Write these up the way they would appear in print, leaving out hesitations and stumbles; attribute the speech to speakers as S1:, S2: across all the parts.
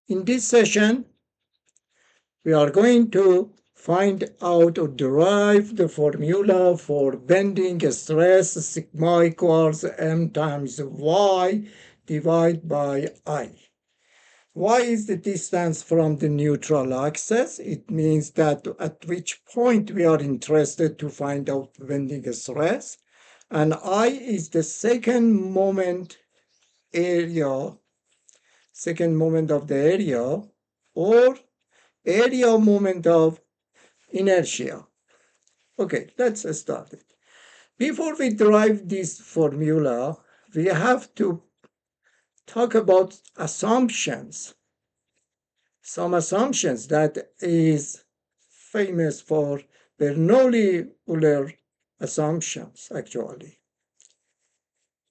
S1: In this session, we are going to find out or derive the formula for bending stress sigma equals m times y divided by I. Y is the distance from the neutral axis. It means that at which point we are interested to find out bending stress. And I is the second moment of the area, or area moment of inertia. Okay, let's start it. Before we derive this formula, we have to talk about assumptions. Some assumptions that is famous for Bernoulli-Euler assumptions, actually.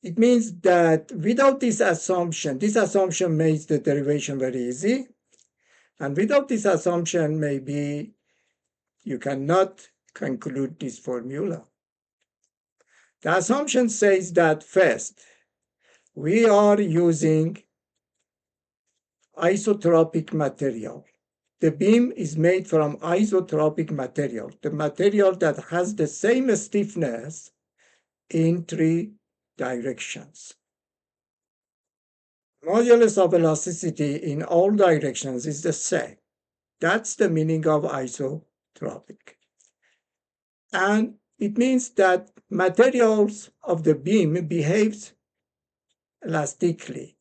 S1: It means that without this assumption makes the derivation very easy. And without this assumption, maybe you cannot conclude this formula. The assumption says that first, we are using isotropic material. The beam is made from isotropic material, the material that has the same stiffness in 3 directions. Modulus of elasticity in all directions is the same. That's the meaning of isotropic. And it means that materials of the beam behaves elastically.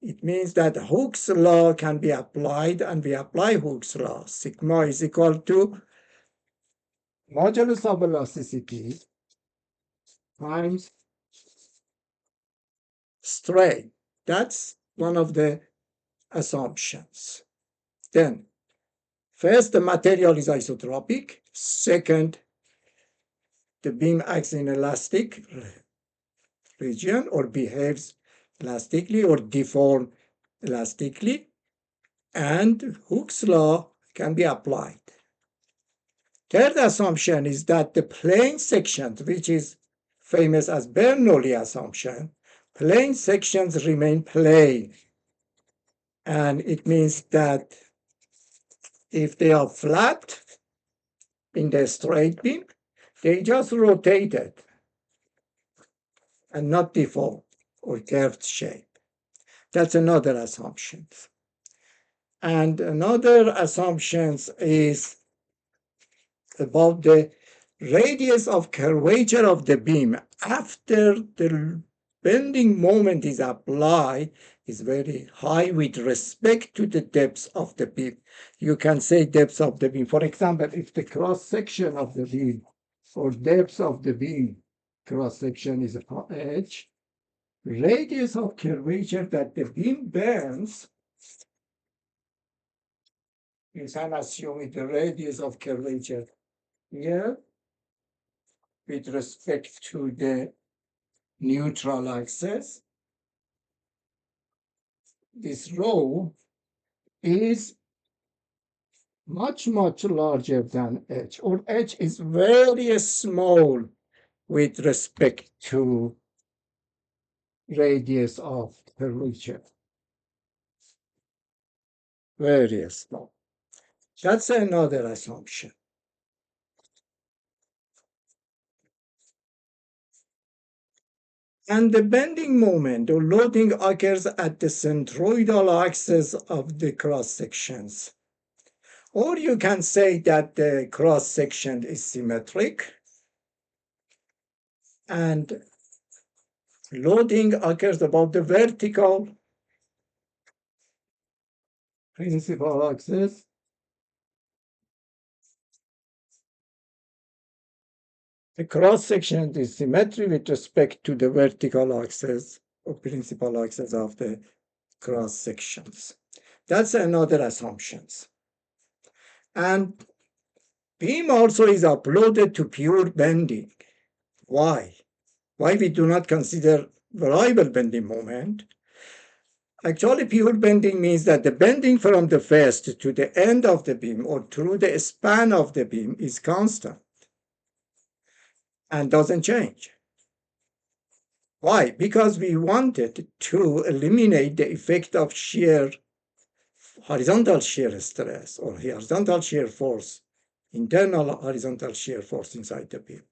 S1: It means that Hooke's law can be applied, and we apply Hooke's law. Sigma is equal to modulus of elasticity times strain. That's one of the assumptions. Then, first, the material is isotropic. Second, the beam acts in elastic region or behaves elastically or deform elastically. And Hooke's law can be applied. Third assumption is that the plane sections, which is famous as Bernoulli assumption, plane sections remain plane. And it means that if they are flat in the straight beam, they just rotated and not deformed or curved shape. That's another assumption. And another assumption is about the radius of curvature of the beam after the bending moment is applied is very high with respect to the depth of the beam. You can say depth of the beam. For example, if the cross section of the beam or depth of the beam cross section is h, radius of curvature that the beam bends, you can assume the radius of curvature here with respect to the neutral axis. This rho is much larger than h, or h is very small with respect to radius of curvature. Very small. That's another assumption. And the bending moment or loading occurs at the centroidal axis of the cross sections. Or you can say that the cross section is symmetric and loading occurs about the vertical principal axis. The cross section is symmetry with respect to the vertical axis or principal axis of the cross sections. That's another assumption. And beam also is uploaded to pure bending. Why? Why we do not consider variable bending moment? Actually, pure bending means that the bending from the first to the end of the beam or through the span of the beam is constant and doesn't change. Why? Because we wanted to eliminate the effect of shear horizontal shear stress or horizontal shear force, internal horizontal shear force inside the beam.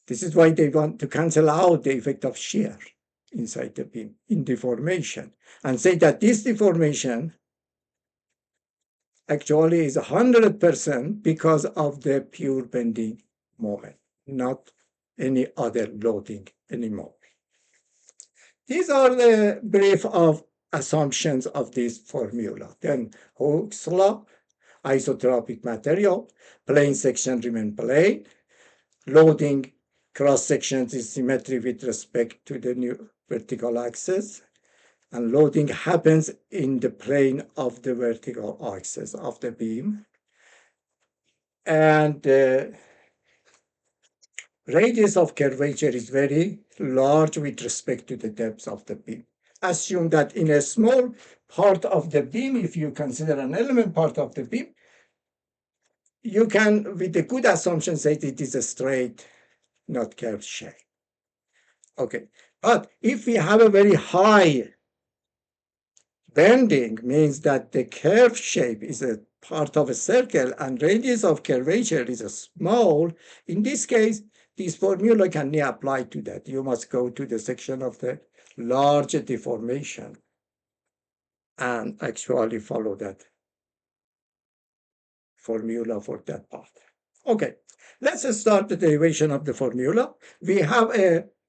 S1: This is why they want to cancel out the effect of shear inside the beam in deformation and say that this deformation actually is 100% because of the pure bending moment, not any other loading anymore. These are the brief of assumptions of this formula. Then Hooke's law, isotropic material, plane section remain plane, loading cross sections is symmetry with respect to the new vertical axis, and loading happens in the plane of the vertical axis of the beam. And the radius of curvature is very large with respect to the depth of the beam. Assume that in a small part of the beam, if you consider an element part of the beam, you can, with a good assumption, say that it is a straight, not curved shape. Okay, but if we have a very high bending, means that the curved shape is a part of a circle and radius of curvature is a small, in this case, this formula can be applied to that. You must go to the section of the large deformation and actually follow that formula for that part. Okay, let's start the derivation of the formula. We have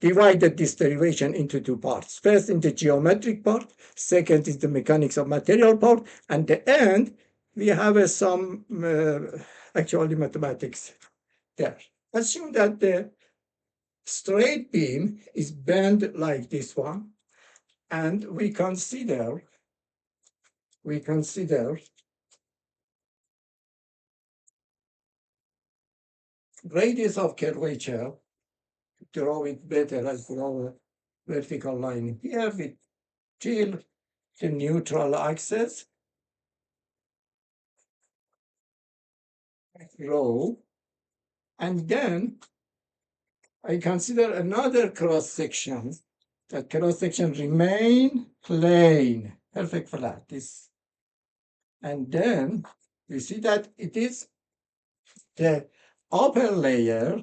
S1: divided this derivation into two parts. First, in the geometric part. Second is the mechanics of material part. And the end, we have some actually mathematics there. Assume that the straight beam is bent like this one, and we consider radius of curvature. Draw it better as draw a vertical line here with till the neutral axis, rho, and then I consider another cross section. That cross section remain plane, perfect flat. This, and then we see that it is the upper layer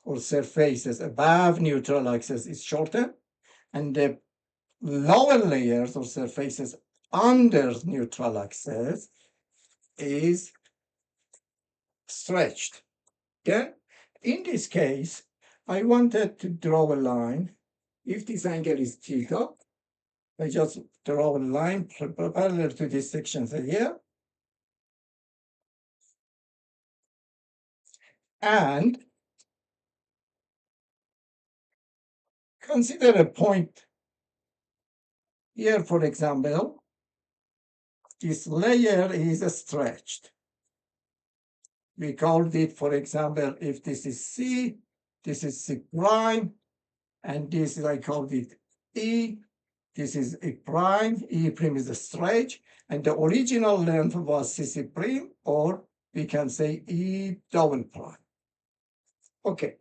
S1: or surfaces above neutral axis is shorter, and the lower layers or surfaces under neutral axis is stretched. Then, in this case, I wanted to draw a line. If this angle is theta, I just draw a line parallel to this section here. And consider a point here, for example, this layer is stretched. We called it, for example, if this is C, this is C prime, and this is, I called it E, this is E prime, E prime is a stretch, and the original length was CC prime, or we can say E double prime. Okay,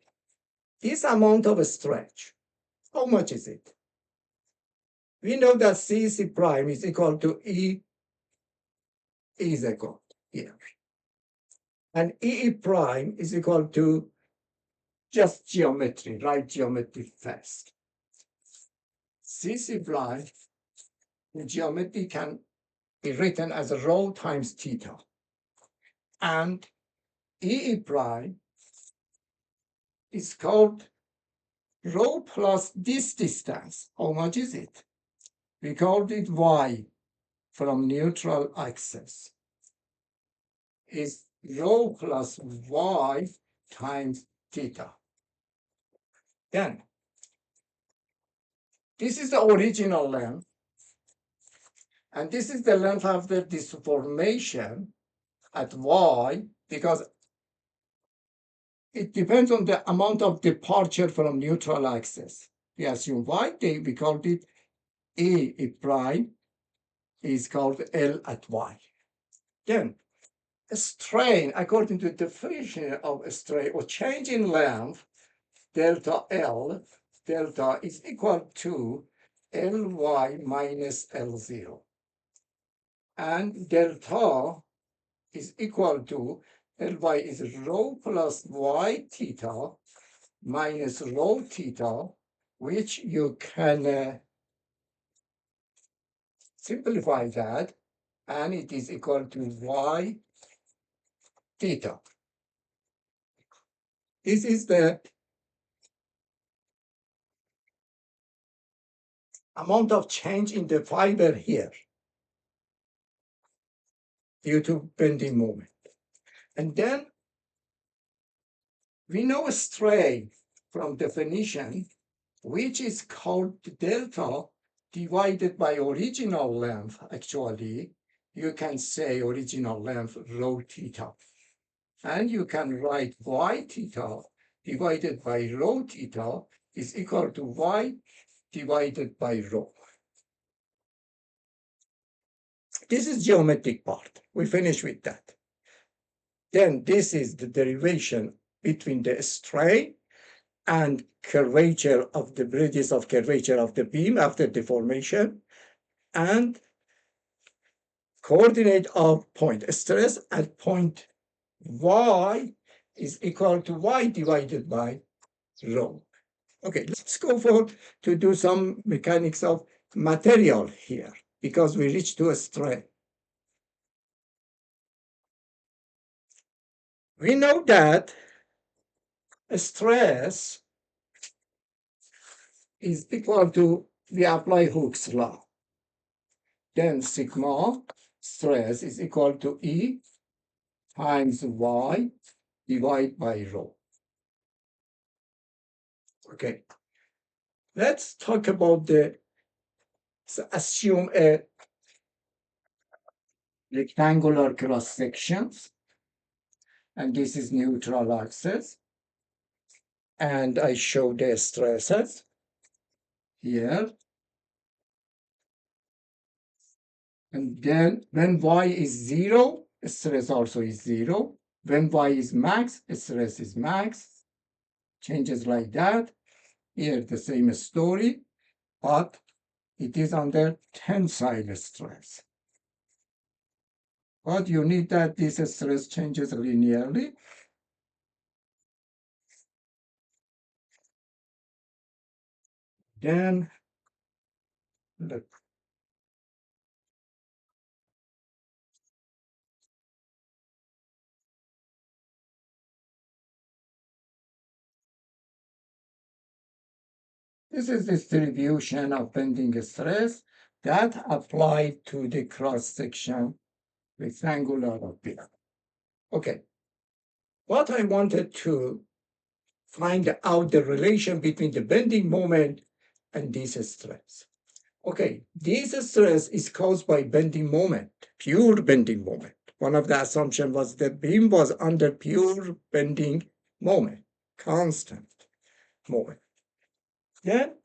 S1: this amount of a stretch, how much is it? We know that CC prime is equal to E is equal here. And E prime is equal to just geometry, right? Geometry first. CC prime, the geometry can be written as rho times theta. And E prime is called rho plus this distance. How much is it? We called it y from neutral axis. Is rho plus y times theta. Then, this is the original length, and this is the length after this formation at y, because it depends on the amount of departure from neutral axis. We assume y, we called it E prime is called L at y. Then, a strain, according to the definition of a strain or change in length, delta L, delta is equal to Ly minus L0. and delta is equal to Ly is rho plus y theta minus rho theta, which you can simplify that, and it is equal to y theta. This is the amount of change in the fiber here due to bending moment. And then we know a strain from definition, which is called delta divided by original length. Actually, you can say original length rho theta. And you can write y theta divided by rho theta is equal to y divided by rho. This is geometric part. We finish with that. Then this is the derivation between the strain and curvature of the bridges of curvature of the beam after deformation, and coordinate of point stress at point y is equal to y divided by rho. Okay, let's go for to do some mechanics of material here, because we reach to a strain. We know that a stress is equal to, we apply Hooke's law. Then sigma stress is equal to E times Y divided by rho. Okay, let's talk about assume a rectangular cross sections, and this is neutral axis, and I show the stresses here. And then when y is 0, stress also is 0. When y is max, stress is max. Changes like that. Here the same story, but it is under tensile stress. But you need that this stress changes linearly. Then look. This is distribution of bending stress that applied to the cross section rectangular object. Okay, what I wanted to find out the relation between the bending moment and this stress. Okay, this stress is caused by bending moment, pure bending moment. One of the assumptions was the beam was under pure bending moment, constant moment. Then,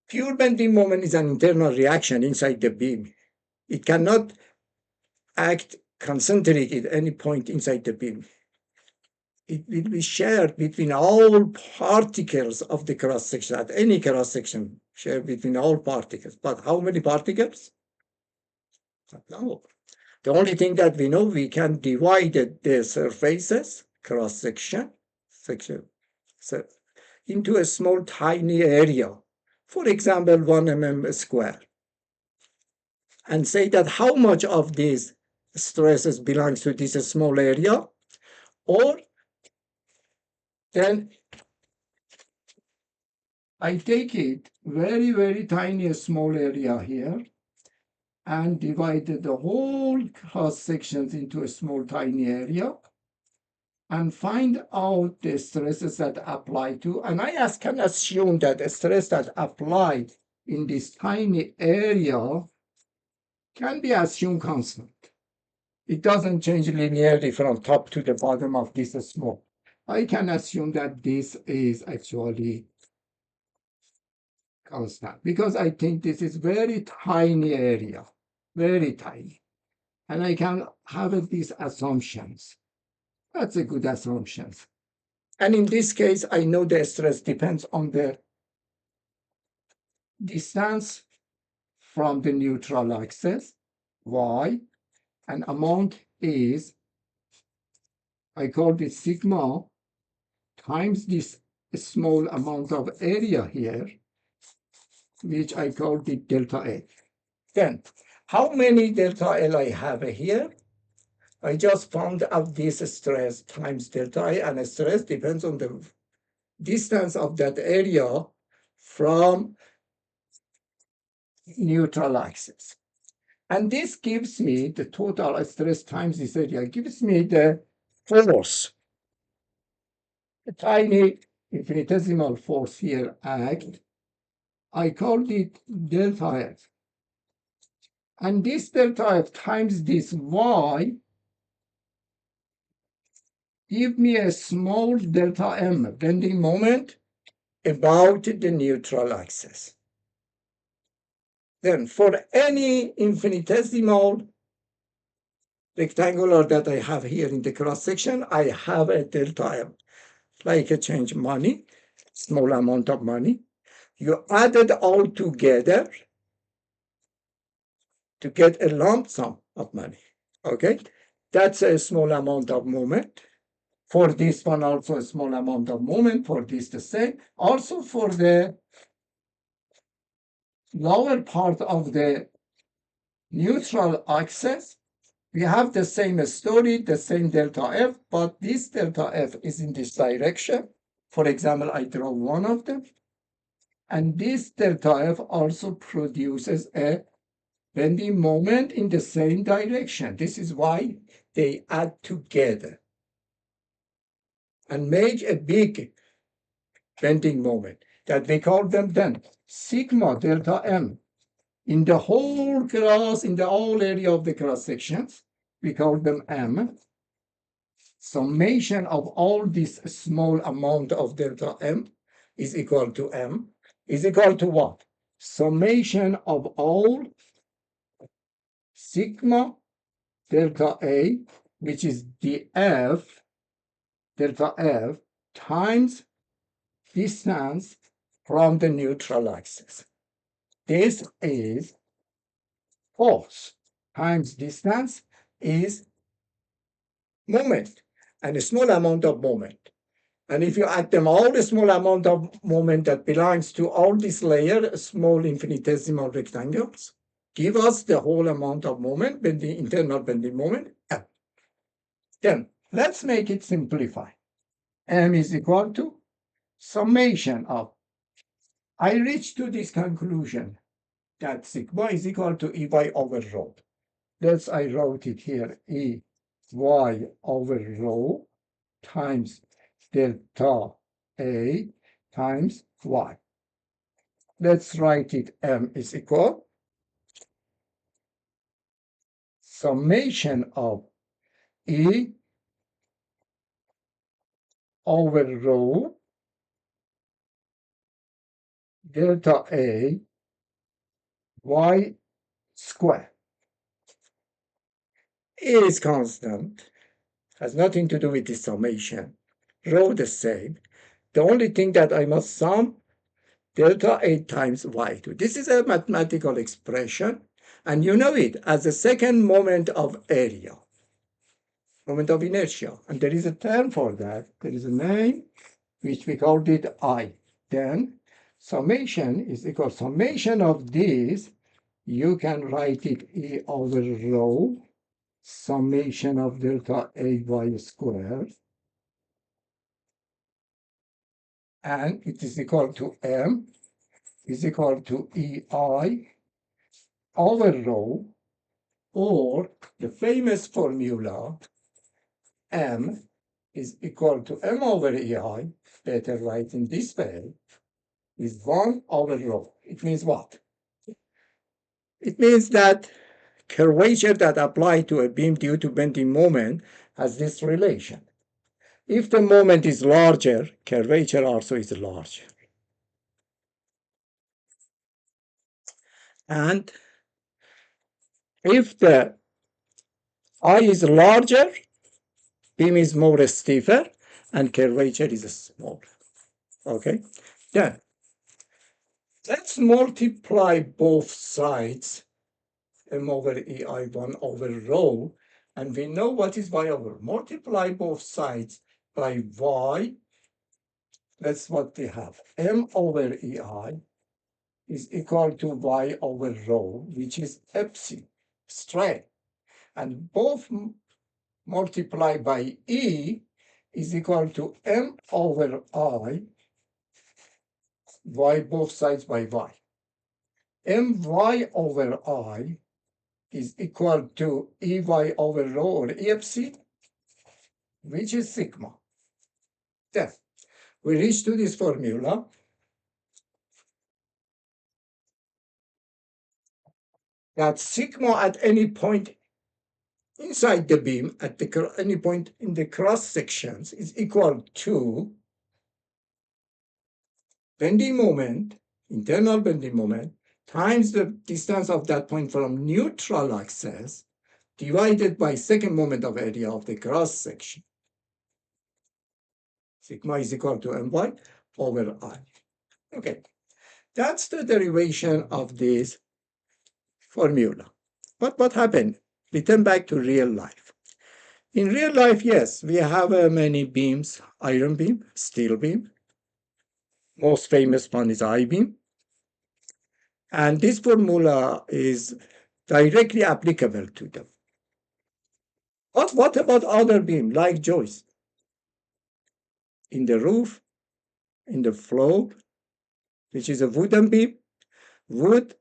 S1: pure bending moment is an internal reaction inside the beam. It cannot act concentric at any point inside the beam. It will be shared between all particles of the cross section, at any cross section, shared between all particles. But how many particles? No. The only thing that we know, we can divide the surfaces, cross section, so into a small, tiny area. For example, 1 mm square. And say that how much of these stresses belongs to this small area, or then I take it very, very tiny, small area here, and divided the whole cross sections into a small, tiny area, and find out the stresses that apply to, and I can assume that the stress that applied in this tiny area can be assumed constant. It doesn't change linearly from top to the bottom of this small. I can assume that this is actually constant because I think this is very tiny area, very tiny. And I can have these assumptions. That's a good assumption. And in this case, I know the stress depends on the distance from the neutral axis, y, and amount is, I call it sigma times this small amount of area here, which I call the delta L. Then, how many delta L I have here? I just found out this stress times delta I, and stress depends on the distance of that area from neutral axis. And this gives me the total stress times this area, gives me the force. A tiny infinitesimal force here act. I called it delta F. And this delta F times this y give me a small delta M bending moment about the neutral axis. Then for any infinitesimal rectangular that I have here in the cross section, I have a delta M, like a change money, small amount of money. You add it all together to get a lump sum of money. Okay, that's a small amount of moment. For this one, also a small amount of moment. For this, the same. Also for the lower part of the neutral axis, we have the same story, the same delta F, but this delta F is in this direction. For example, I draw one of them. And this delta F also produces a bending moment in the same direction. This is why they add together and make a big bending moment that we call them then sigma delta M. In the whole cross, in the whole area of the cross sections, we call them M. Summation of all this small amount of delta M is equal to M, is equal to what? Summation of all sigma delta A, which is the F, delta F, times distance from the neutral axis. This is force times distance is moment, and a small amount of moment. And if you add them all, the small amount of moment that belongs to all this layer, small infinitesimal rectangles, give us the whole amount of moment, bending, internal bending moment. Then let's make it simplify. M is equal to summation of. I reach to this conclusion that sigma is equal to Ey over rho. I wrote it here, Ey over rho times delta A times y. Let's write it, M is equal summation of E over rho delta A y square. E is constant, has nothing to do with the summation. Rho the same. The only thing that I must sum delta A times y2. This is a mathematical expression, and you know it as the second moment of area, moment of inertia. And there is a term for that. There is a name, which we called it I. Then summation is equal summation of this. You can write it E over rho summation of delta A y squared. And it is equal to M is equal to EI over rho, or the famous formula M is equal to M over EI, better write in this way, is 1 over rho. It means what? It means that curvature that apply to a beam due to bending moment has this relation. If the moment is larger, curvature also is larger. And if the I is larger, beam is more stiffer, and curvature is smaller. Okay? Then let's multiply both sides m over ei 1 over rho. And we know what is y over. Multiply both sides by y. That's what we have. M over ei is equal to y over rho, which is epsilon, strain. And both multiplied by E is equal to M over I, y both sides by y. My over I is equal to Ey over rho or Epsilon, which is sigma. Then we reach to this formula that sigma at any point inside the beam, at any point in the cross sections, is equal to bending moment, internal bending moment, times the distance of that point from neutral axis divided by second moment of area of the cross section. Sigma is equal to my over I. Okay, that's the derivation of this formula. But what happened? Return back to real life. In real life, yes, we have many beams, iron beam, steel beam. Most famous one is I-beam. And this formula is directly applicable to them. But what about other beam, like joist? In the roof, in the floor, which is a wooden beam, wood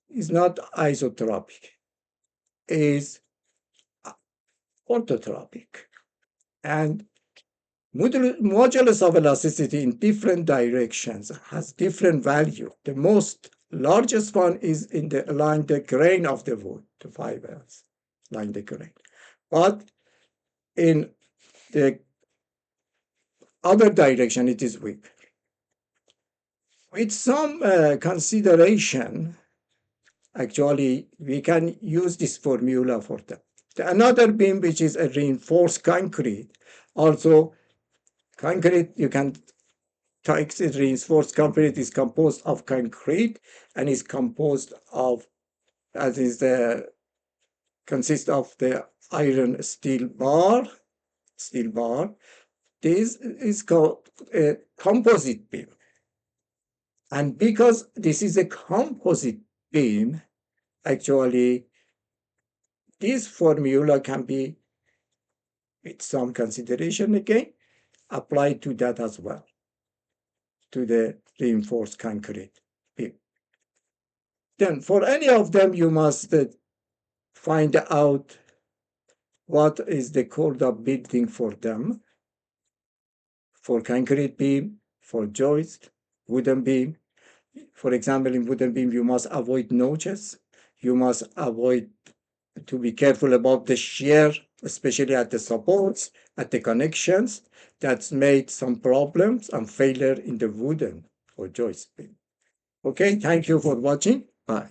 S1: is not isotropic, is orthotropic. And modulus of elasticity in different directions has different value. The most largest one is in the along the grain of the wood, the fibers, along the grain. But in the other direction, it is weak. With some consideration, actually, we can use this formula for them. Another beam, which is a reinforced concrete, also concrete, you can take it, reinforced concrete is composed of concrete and is composed of, as is the, consists of the iron steel bar. This is called a composite beam. And because this is a composite beam, actually, this formula can be, with some consideration again, applied to that as well, to the reinforced concrete beam. Then for any of them, you must find out what is the code of building for them. For concrete beam, for joist, wooden beam. For example, in wooden beam, you must avoid notches. You must avoid to be careful about the shear, especially at the supports, at the connections. That's made some problems and failure in the wooden or joist beam. Okay, thank you for watching. Bye.